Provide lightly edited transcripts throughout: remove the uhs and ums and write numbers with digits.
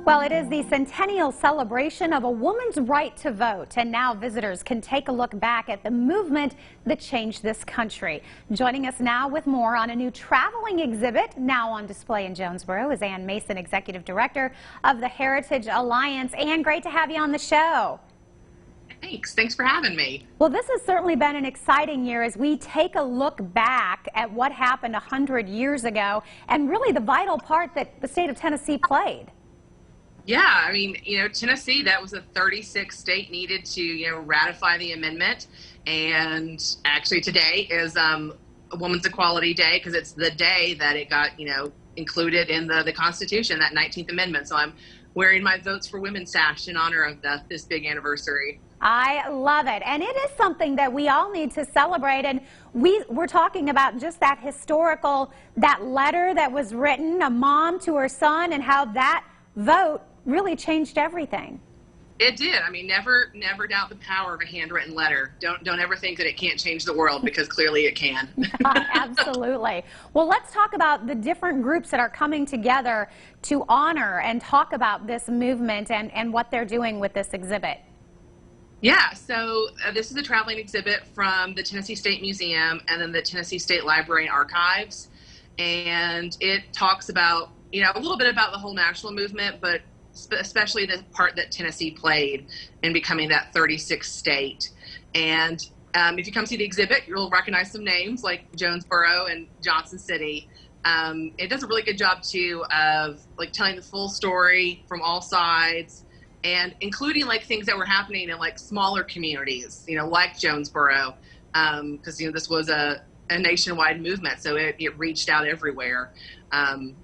Well, it is the centennial celebration of a woman's right to vote, and now visitors can take a look back at the movement that changed this country. Joining us now with more on a new traveling exhibit now on display in Jonesboro is Ann Mason, Executive Director of the Heritage Alliance. Ann, great to have you on the show. Thanks for having me. Well, this has certainly been an exciting year as we take a look back at what happened 100 years ago and really the vital part that the state of Tennessee played. Yeah, I mean, Tennessee, that was a 36th state needed to, ratify the amendment. And actually today is Women's Equality Day because it's the day that it got, included in the Constitution, that 19th Amendment. So I'm wearing my Votes for Women sash in honor of this big anniversary. I love it. And it is something that we all need to celebrate. And we're talking about just that that letter that was written, a mom to her son, and how that vote really changed everything. It did. I mean, never doubt the power of a handwritten letter. Don't ever think that it can't change the world, because clearly it can. Absolutely. Well, let's talk about the different groups that are coming together to honor and talk about this movement and what they're doing with this exhibit. Yeah, so this is a traveling exhibit from the Tennessee State Museum and then the Tennessee State Library and Archives. And it talks about, a little bit about the whole national movement, but especially the part that Tennessee played in becoming that 36th state. And if you come see the exhibit, you'll recognize some names like Jonesboro and Johnson City. It does a really good job too of telling the full story from all sides, and including things that were happening in smaller communities, like Jonesboro, because this was a nationwide movement, so it reached out everywhere.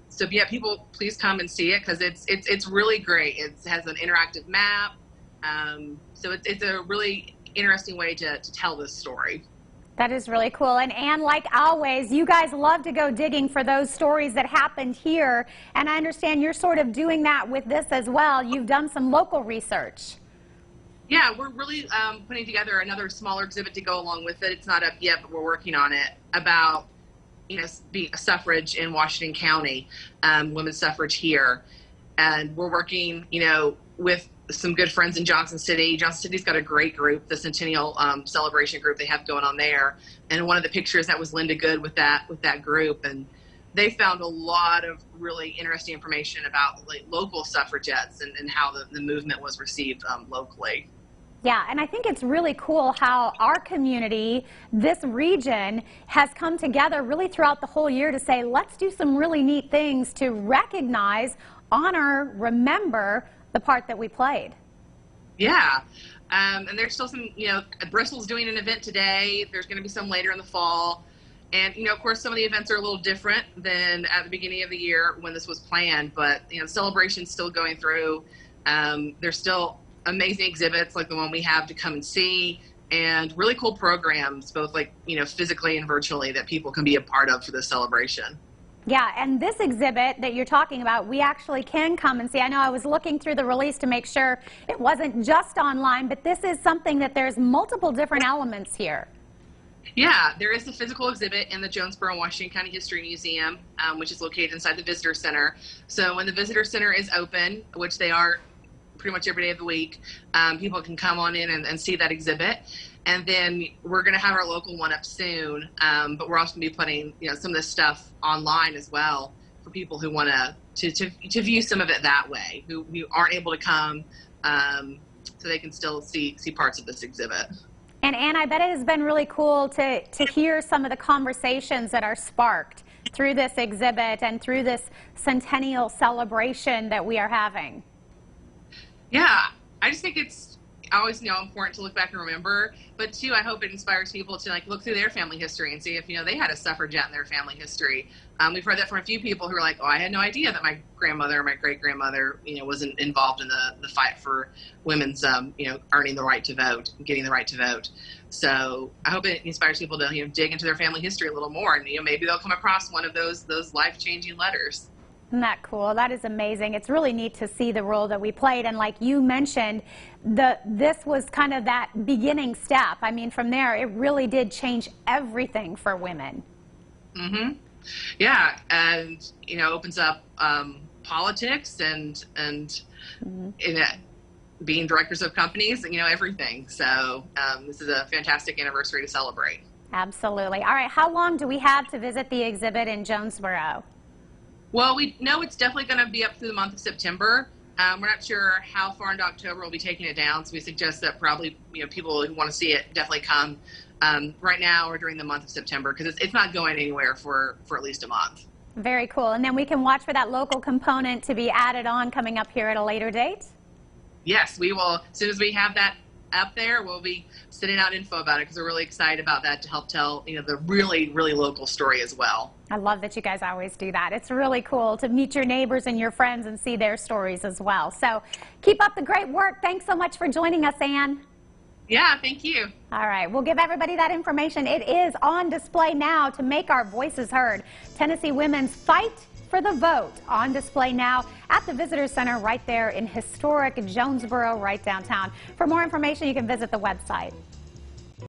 So yeah, people, please come and see it because it's really great. It has an interactive map, so it's a really interesting way to tell this story. That is really cool. And Ann, like always, you guys love to go digging for those stories that happened here, and I understand you're sort of doing that with this as well. You've done some local research. Yeah, we're really putting together another smaller exhibit to go along with it. It's not up yet, but we're working on it, about the suffrage in Washington County, women's suffrage here. And we're working, with some good friends in Johnson City. Johnson City's got a great group, the Centennial Celebration group they have going on there. And one of the pictures, that was Linda Good with that group. And they found a lot of really interesting information about local suffragettes and how the movement was received locally. Yeah, and I think it's really cool how our community, this region, has come together really throughout the whole year to say, let's do some really neat things to recognize, honor, remember the part that we played. Yeah, and there's still some, Bristol's doing an event today. There's going to be some later in the fall. And, of course, some of the events are a little different than at the beginning of the year when this was planned. But, the celebration's still going through. There's still amazing exhibits like the one we have to come and see, and really cool programs, both physically and virtually, that people can be a part of for this celebration. Yeah, and this exhibit that you're talking about, we actually can come and see. I know I was looking through the release to make sure it wasn't just online, but this is something that there's multiple different elements here. Yeah, there is a physical exhibit in the Jonesboro and Washington County History Museum, which is located inside the Visitor Center. So when the Visitor Center is open, which they are pretty much every day of the week, people can come on in and see that exhibit. And then we're going to have our local one up soon, but we're also going to be putting some of this stuff online as well for people who want to view some of it that way, who aren't able to come, so they can still see parts of this exhibit. And Ann, I bet it has been really cool to hear some of the conversations that are sparked through this exhibit and through this centennial celebration that we are having. Yeah, I just think it's always important to look back and remember, but too, I hope it inspires people to look through their family history and see if they had a suffragette in their family history. We've heard that from a few people who are like, oh, I had no idea that my grandmother or my great-grandmother wasn't involved in the fight for women's earning the right to vote, getting the right to vote. So I hope it inspires people to dig into their family history a little more, and maybe they'll come across one of those life-changing letters. Isn't that cool? That is amazing. It's really neat to see the role that we played. And like you mentioned, this was kind of that beginning step. I mean, from there, it really did change everything for women. Mm-hmm. Yeah, and, opens up politics and being directors of companies, everything. So this is a fantastic anniversary to celebrate. Absolutely. All right, how long do we have to visit the exhibit in Jonesboro? Well, we know it's definitely going to be up through the month of September. We're not sure how far into October we'll be taking it down, so we suggest that probably people who want to see it definitely come right now or during the month of September, because it's not going anywhere for at least a month. Very cool. And then we can watch for that local component to be added on coming up here at a later date? Yes, we will. As soon as we have that up there, we'll be sending out info about it, because we're really excited about that to help tell the really, really local story as well. I love that you guys always do that. It's really cool to meet your neighbors and your friends and see their stories as well. So keep up the great work. Thanks so much for joining us, Ann. Yeah, thank you. All right, we'll give everybody that information. It is on display now to make our voices heard. Tennessee women's fight for the vote on display now at the Visitor Center right there in historic Jonesboro, right downtown. For more information, you can visit the website.